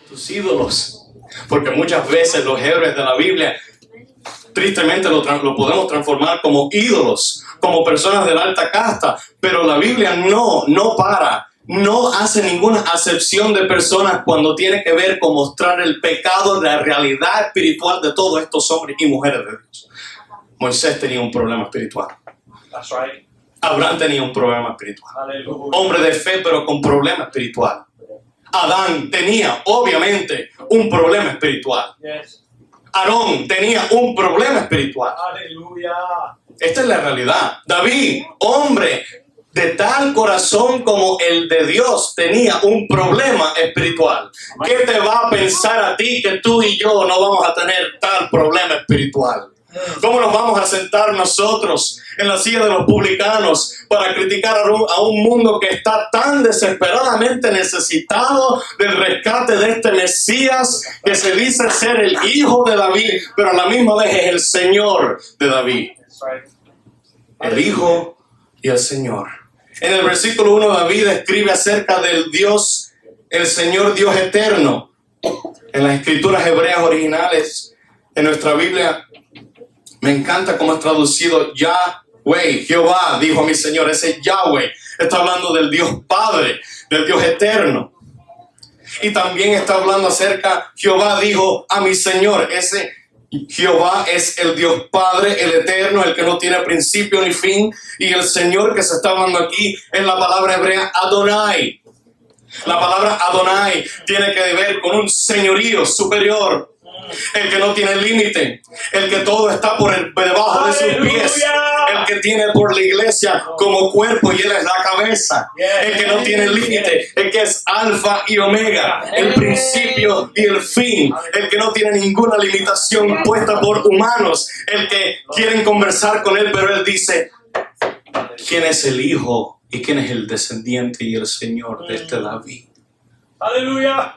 tus ídolos. Porque muchas veces los héroes de la Biblia, tristemente lo podemos transformar como ídolos, como personas de la alta casta. Pero la Biblia no hace ninguna acepción de personas cuando tiene que ver con mostrar el pecado, la realidad espiritual de todos estos hombres y mujeres de Dios. Moisés tenía un problema espiritual. That's right. Abraham tenía un problema espiritual. Hallelujah. Hombre de fe, pero con problema espiritual. Adán tenía, obviamente, un problema espiritual. Yes. Aarón tenía un problema espiritual. Hallelujah. Esta es la realidad. David, hombre de tal corazón como el de Dios, tenía un problema espiritual. ¿Qué te va a pensar a ti que tú y yo no vamos a tener tal problema espiritual? ¿Cómo nos vamos a sentar nosotros en la silla de los publicanos para criticar a un mundo que está tan desesperadamente necesitado del rescate de este Mesías que se dice ser el hijo de David, pero a la misma vez es el Señor de David? That's right. El hijo y el Señor. En el versículo 1 David escribe acerca del Dios, el Señor Dios eterno. En las escrituras hebreas originales, en nuestra Biblia, me encanta cómo es traducido Yahweh, Jehová, dijo a mi Señor. Ese Yahweh está hablando del Dios Padre, del Dios eterno. Y también está hablando acerca, Jehová dijo a mi Señor. Ese Jehová es el Dios Padre, el eterno, el que no tiene principio ni fin. Y el Señor que se está hablando aquí es la palabra hebrea Adonai. La palabra Adonai tiene que ver con un señorío superior. El que no tiene límite, el que todo está por debajo de sus pies, el que tiene por la iglesia como cuerpo y él es la cabeza, el que no tiene límite, el que es alfa y omega, el principio y el fin, el que no tiene ninguna limitación impuesta por humanos, el que quieren conversar con él, pero él dice, ¿quién es el hijo y quién es el descendiente y el Señor de este David? Aleluya.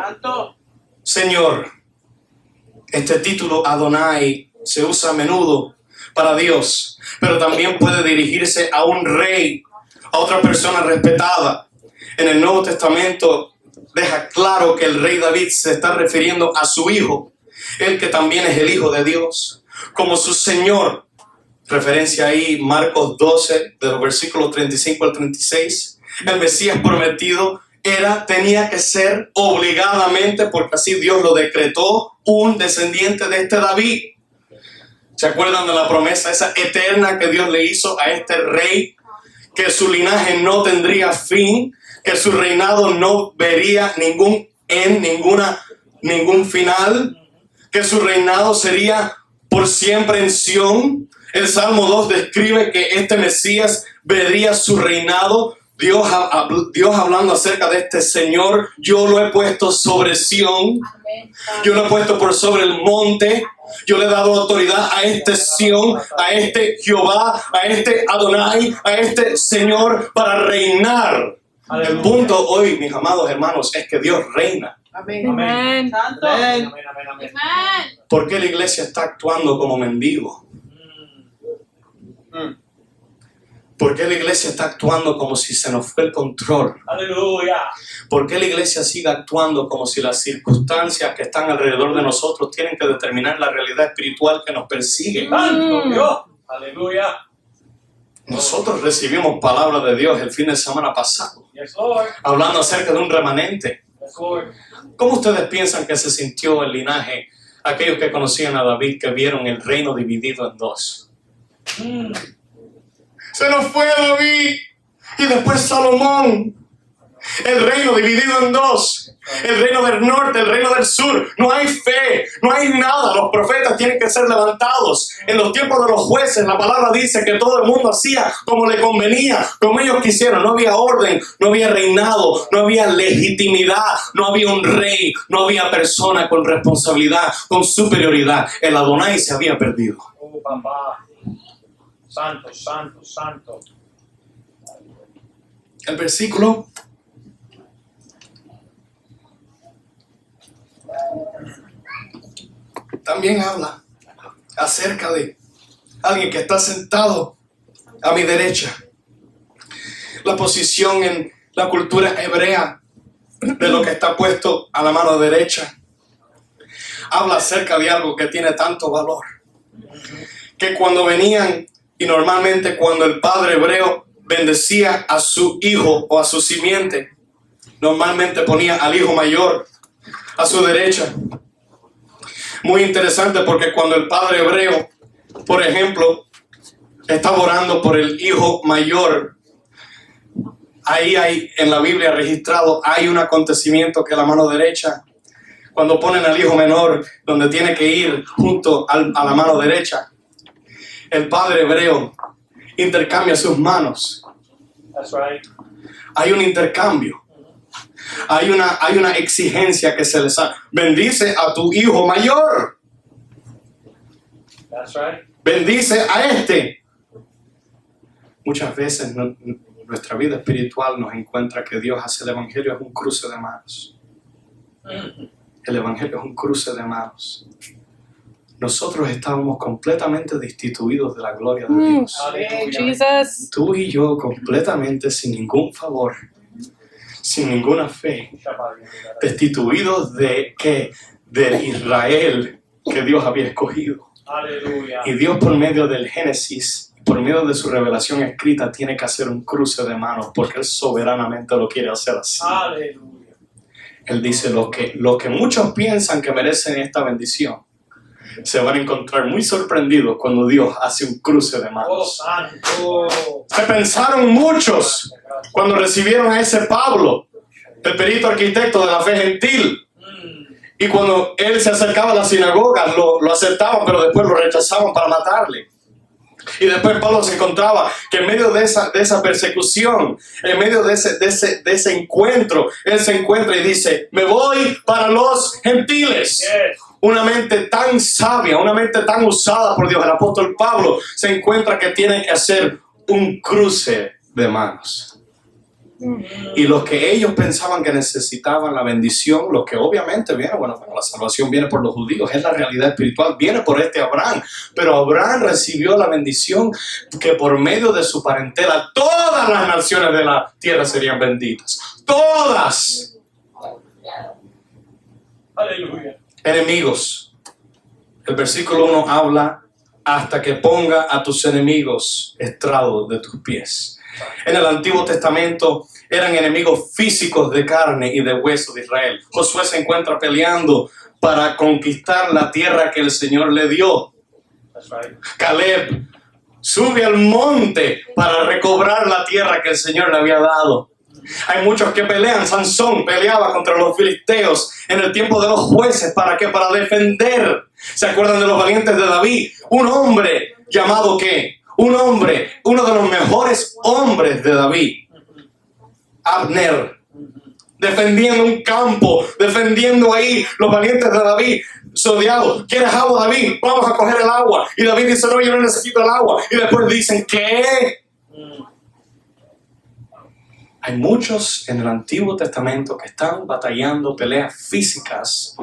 Santo. Señor, este título Adonai se usa a menudo para Dios, pero también puede dirigirse a un rey, a otra persona respetada. En el Nuevo Testamento deja claro que el rey David se está refiriendo a su hijo, el que también es el hijo de Dios, como su Señor. Referencia ahí Marcos 12, de los versículos 35 al 36. El Mesías prometido tenía que ser obligadamente, porque así Dios lo decretó, un descendiente de este David. ¿Se acuerdan de la promesa esa eterna que Dios le hizo a este rey? Que su linaje no tendría fin, que su reinado no vería ningún final, que su reinado sería por siempre en Sión. El Salmo 2 describe que este Mesías vería su reinado. Dios hablando acerca de este Señor, yo lo he puesto sobre Sión, yo lo he puesto por sobre el monte, yo le he dado autoridad a este Sión, a este Jehová, a este Adonai, a este Señor para reinar. El punto hoy, mis amados hermanos, es que Dios reina. Amén. Amén. Santo. Amén. Amén. Amén. Amén. ¿Por qué la iglesia está actuando como mendigo? ¿Por qué la iglesia está actuando como si se nos fue el control? Aleluya. ¿Por qué la iglesia sigue actuando como si las circunstancias que están alrededor de nosotros tienen que determinar la realidad espiritual que nos persigue? Santo Dios. Aleluya. Nosotros recibimos palabra de Dios el fin de semana pasado, Yes, Lord. hablando acerca de un remanente. Yes, Lord. ¿Cómo ustedes piensan que se sintió el linaje, aquellos que conocían a David, que vieron el reino dividido en dos? Se nos fue David y después Salomón. El reino dividido en dos. El reino del norte, el reino del sur. No hay fe, no hay nada. Los profetas tienen que ser levantados. En los tiempos de los jueces, la palabra dice que todo el mundo hacía como le convenía, como ellos quisieron. No había orden, no había reinado, no había legitimidad, no había un rey, no había persona con responsabilidad, con superioridad. El Adonai se había perdido. Oh, papá. Santo, santo, santo. El versículo también habla acerca de alguien que está sentado a mi derecha. La posición en la cultura hebrea de lo que está puesto a la mano derecha. Habla acerca de algo que tiene tanto valor, que cuando venían, y normalmente cuando el padre hebreo bendecía a su hijo o a su simiente, normalmente ponía al hijo mayor a su derecha. Muy interesante, porque cuando el padre hebreo, por ejemplo, estaba orando por el hijo mayor, ahí hay en la Biblia registrado, hay un acontecimiento que la mano derecha, cuando ponen al hijo menor donde tiene que ir junto a la mano derecha, el padre hebreo intercambia sus manos. That's right. Hay un intercambio. Hay una exigencia que se les hace. Bendice a tu hijo mayor. That's right. Bendice a este. Muchas veces nuestra vida espiritual nos encuentra que Dios hace el evangelio es un cruce de manos. El evangelio es un cruce de manos. Nosotros estábamos completamente destituidos de la gloria de Dios. Jesus. Tú y yo completamente sin ningún favor, sin ninguna fe, destituidos de ¿qué? Del Israel que Dios había escogido. Aleluya. Y Dios, por medio del Génesis, por medio de su revelación escrita, tiene que hacer un cruce de manos, porque Él soberanamente lo quiere hacer así. Aleluya. Él dice, lo que muchos piensan que merecen esta bendición, se van a encontrar muy sorprendidos cuando Dios hace un cruce de Oh, manos. santo. Se pensaron muchos cuando recibieron a ese Pablo, el perito arquitecto de la fe gentil. Y cuando él se acercaba a la sinagoga, lo aceptaban, pero después lo rechazaban para matarle. Y después Pablo se encontraba que en medio de esa persecución, en medio de ese encuentro, él se encuentra y dice, me voy para los gentiles. Yes. Una mente tan sabia, una mente tan usada por Dios, el apóstol Pablo se encuentra que tiene que hacer un cruce de manos. Y los que ellos pensaban que necesitaban la bendición, los que obviamente vienen, bueno, la salvación viene por los judíos, es la realidad espiritual, viene por este Abraham, pero Abraham recibió la bendición que por medio de su parentela todas las naciones de la tierra serían benditas, todas. Aleluya. Enemigos, el versículo 1 habla hasta que ponga a tus enemigos estrado de tus pies. En el Antiguo Testamento eran enemigos físicos de carne y de hueso de Israel. Josué se encuentra peleando para conquistar la tierra que el Señor le dio. That's right. Caleb sube al monte para recobrar la tierra que el Señor le había dado. Hay muchos que pelean. Sansón peleaba contra los filisteos en el tiempo de los jueces. ¿Para qué? Para defender. ¿Se acuerdan de los valientes de David? Un hombre llamado ¿qué? Un hombre, uno de los mejores hombres de David, Abner, defendiendo un campo, defendiendo ahí los valientes de David, rodeados. ¿Quieres agua, David? Vamos a coger el agua. Y David dice, no, yo no necesito el agua. Y después dicen, ¿qué? Hay muchos en el Antiguo Testamento que están batallando peleas físicas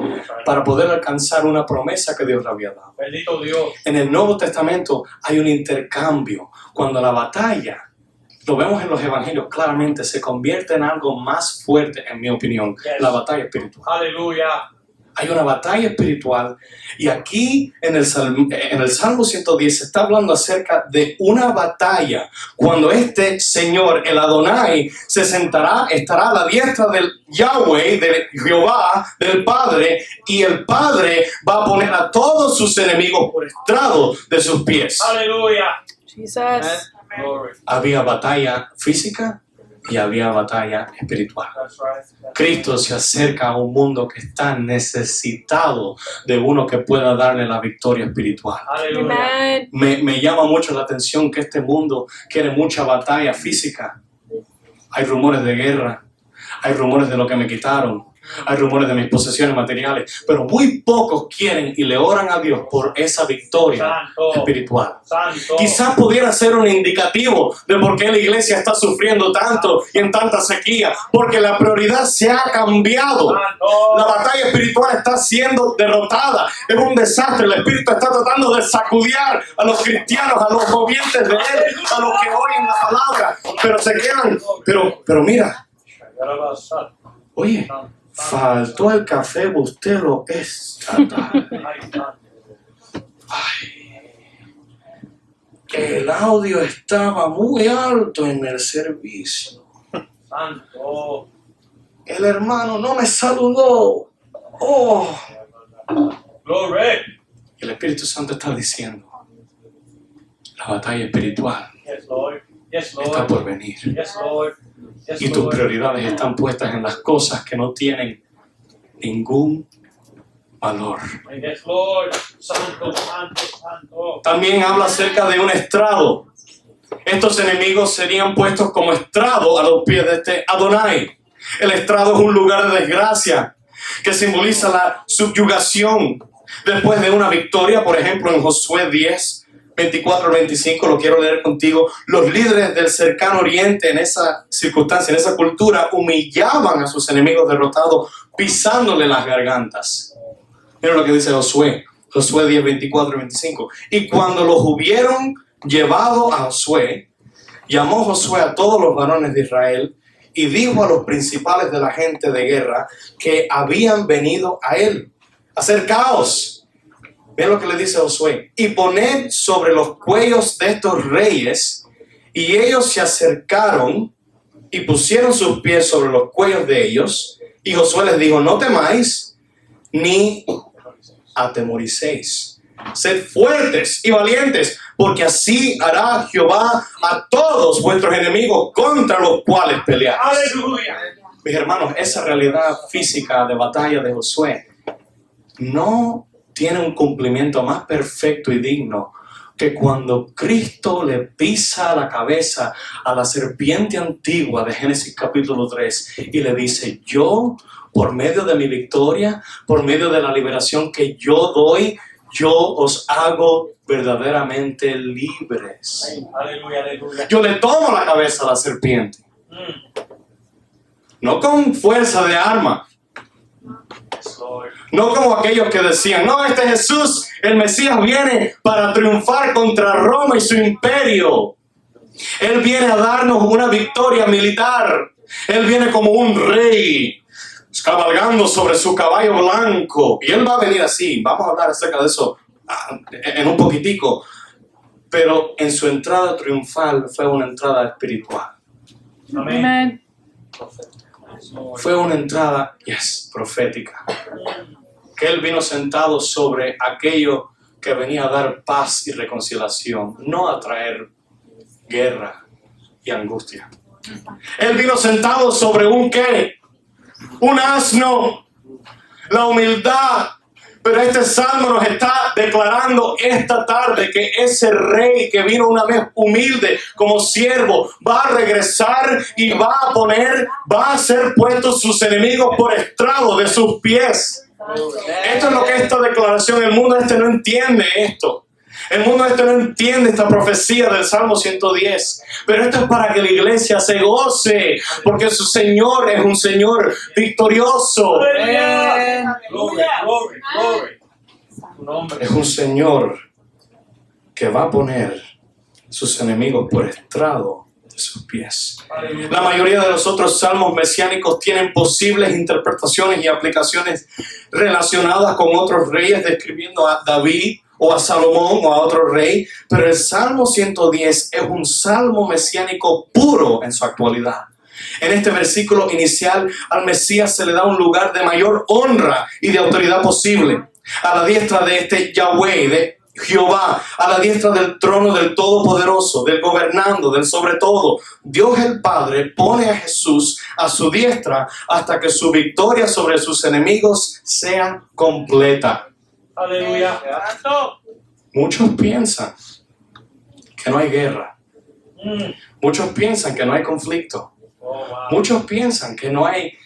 para poder alcanzar una promesa que Dios le había dado. Bendito Dios. En el Nuevo Testamento hay un intercambio. Cuando la batalla, lo vemos en los evangelios claramente, se convierte en algo más fuerte, en mi opinión, Yes. la batalla espiritual. Aleluya. Hay una batalla espiritual y aquí en el Salmo 110 se está hablando acerca de una batalla cuando este Señor, el Adonai, se sentará, estará a la diestra del Yahweh, de Jehová, del Padre, y el Padre va a poner a todos sus enemigos por estrado de sus pies. Aleluya. Jesus. Glory. Había batalla física y había batalla espiritual. That's right. Cristo se acerca a un mundo que está necesitado de uno que pueda darle la victoria espiritual. Aleluya. Amen. Me llama mucho la atención que este mundo quiere mucha batalla física. Hay rumores de guerra, hay rumores de lo que me quitaron, hay rumores de mis posesiones materiales, pero muy pocos quieren y le oran a Dios por esa victoria Santo. espiritual. Santo. Quizás pudiera ser un indicativo de por qué la iglesia está sufriendo tanto y en tanta sequía, porque la prioridad se ha cambiado. Santo. La batalla espiritual está siendo derrotada. Es un desastre. El Espíritu está tratando de sacudiar a los cristianos, a los movientes de Él, a los que oyen la palabra, pero se quedan. Pero mira, Oye, faltó el café bustelo esta tarde. El audio estaba muy alto en el servicio. Santo. El hermano no me saludó. Oh. Glory. El Espíritu Santo está diciendo, la batalla espiritual Yes, Lord. Yes, está Lord. por venir. Yes, Lord. Yes, Y tus Lord. prioridades están puestas en las cosas que no tienen ningún valor. Yes, Lord. Santo, santo, santo. También habla acerca de un estrado. Estos enemigos serían puestos como estrado a los pies de este Adonai. El estrado es un lugar de desgracia que simboliza la subyugación. Después de una victoria, por ejemplo, en Josué 10, 24 al 25, lo quiero leer contigo. Los líderes del cercano oriente en esa circunstancia, en esa cultura, humillaban a sus enemigos derrotados, pisándole las gargantas. Mira lo que dice Josué 10, 24 y 25. Y cuando los hubieron llevado a Josué, llamó Josué a todos los varones de Israel y dijo a los principales de la gente de guerra que habían venido a él. Acercaos. Ven lo que le dice Josué. Y poned sobre los cuellos de estos reyes. Y ellos se acercaron y pusieron sus pies sobre los cuellos de ellos. Y Josué les dijo, no temáis ni atemoricéis. Sed fuertes y valientes, porque así hará Jehová a todos vuestros enemigos contra los cuales peleáis. Aleluya. Mis hermanos, esa realidad física de batalla de Josué no tiene un cumplimiento más perfecto y digno que cuando Cristo le pisa la cabeza a la serpiente antigua de Génesis capítulo 3 y le dice, yo, por medio de mi victoria, por medio de la liberación que yo doy, yo os hago verdaderamente libres. Aleluya, aleluya. Yo le tomo la cabeza a la serpiente, no con fuerza de arma, Yes, Lord. no como aquellos que decían, no, este Jesús, el Mesías, viene para triunfar contra Roma y su imperio. Él viene a darnos una victoria militar. Él viene como un rey, cabalgando sobre su caballo blanco. Y Él va a venir así. Vamos a hablar acerca de eso en un poquitico. Pero en su entrada triunfal fue una entrada espiritual. Amén. Amen. Yes, Lord. Fue una entrada, profética. Que Él vino sentado sobre aquello que venía a dar paz y reconciliación, no a traer guerra y angustia. Él vino sentado sobre un ¿qué? Un asno, la humildad. Pero este salmo nos está declarando esta tarde que ese rey que vino una vez humilde como siervo va a regresar y va a ser puesto sus enemigos por estrado de sus pies. Esto es lo que esta declaración, el mundo no entiende esto. El mundo no entiende esta profecía del Salmo 110. Pero esto es para que la iglesia se goce, porque su Señor es un Señor victorioso. Aleluya. Glory, glory, glory. Tu nombre. Es un Señor que va a poner sus enemigos por estrado de sus pies. Aleluya. La mayoría de los otros salmos mesiánicos tienen posibles interpretaciones y aplicaciones relacionadas con otros reyes, describiendo a David o a Salomón o a otro rey, pero el Salmo 110 es un salmo mesiánico puro en su actualidad. En este versículo inicial, al Mesías se le da un lugar de mayor honra y de autoridad posible. A la diestra de este Yahweh, de Jehová, a la diestra del trono del Todopoderoso, del gobernando, del sobre todo. Dios el Padre pone a Jesús a su diestra hasta que su victoria sobre sus enemigos sea completa. Aleluya. Santo. Muchos piensan que no hay guerra. Mm. Muchos piensan que no hay conflicto. Oh, wow. Muchos piensan que no hay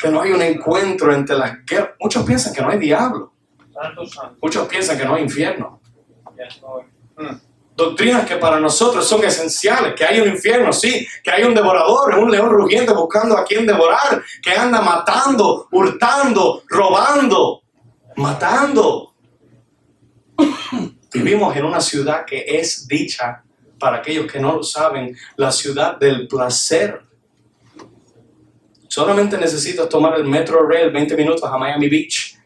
un encuentro entre las guerras. Muchos piensan que no hay diablo. Santo, santo. Muchos piensan que no hay infierno. Yes, Lord. Doctrinas que para nosotros son esenciales, que hay un infierno, sí, que hay un devorador, un león rugiente buscando a quien devorar, que anda matando, hurtando, robando, matando. Vivimos en una ciudad que es dicha, para aquellos que no lo saben, la ciudad del placer. Solamente necesitas tomar el Metro Rail 20 minutos a Miami Beach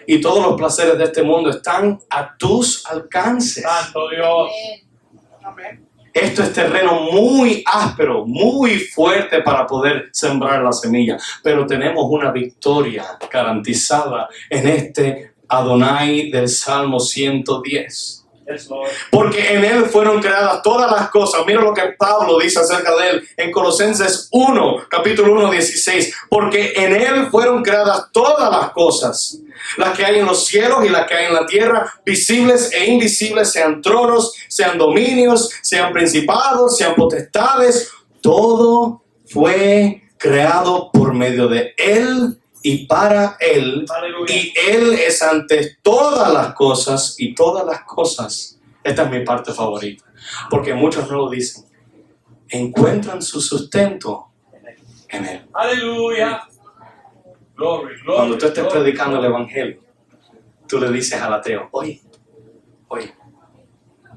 y todos los placeres de este mundo están a tus alcances. Santo Dios. Amén. Esto es terreno muy áspero, muy fuerte para poder sembrar la semilla, pero tenemos una victoria garantizada en este Adonai del Salmo 110. Yes, Lord. Porque en Él fueron creadas todas las cosas. Mira lo que Pablo dice acerca de Él en Colosenses 1, capítulo 1, 16. Porque en Él fueron creadas todas las cosas, las que hay en los cielos y las que hay en la tierra, visibles e invisibles, sean tronos, sean dominios, sean principados, sean potestades. Todo fue creado por medio de Él y para Él, Aleluya. y Él es ante todas las cosas, y todas las cosas, esta es mi parte favorita, porque muchos no lo dicen, encuentran su sustento en Él. Aleluya. Glory, glory. Cuando tú estés glory, predicando el glory. Evangelio, tú le dices al ateo, oye,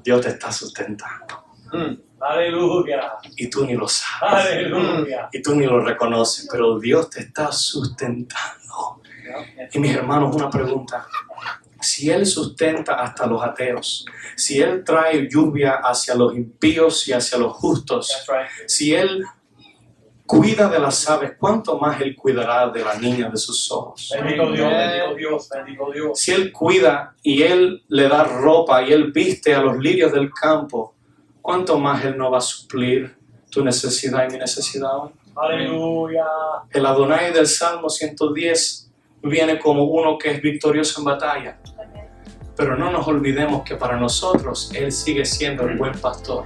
Dios te está sustentando, Aleluya. y tú ni lo sabes, Aleluya. y tú ni lo reconoces, pero Dios te está sustentando. Y mis hermanos, una pregunta. Si Él sustenta hasta los ateos, si Él trae lluvia hacia los impíos y hacia los justos, That's right. si Él cuida de las aves, ¿cuánto más Él cuidará de la niña de sus ojos? Bendito Dios, bendito Dios, bendito Dios. Si Él cuida y Él le da ropa y Él viste a los lirios del campo, ¿cuánto más Él no va a suplir tu necesidad y mi necesidad hoy? Aleluya. El Adonai del Salmo 110 viene como uno que es victorioso en batalla. Pero no nos olvidemos que para nosotros Él sigue siendo el buen pastor.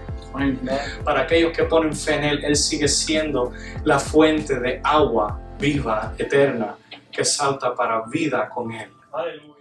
Para aquellos que ponen fe en Él, Él sigue siendo la fuente de agua viva, eterna, que salta para vida con Él. Aleluya.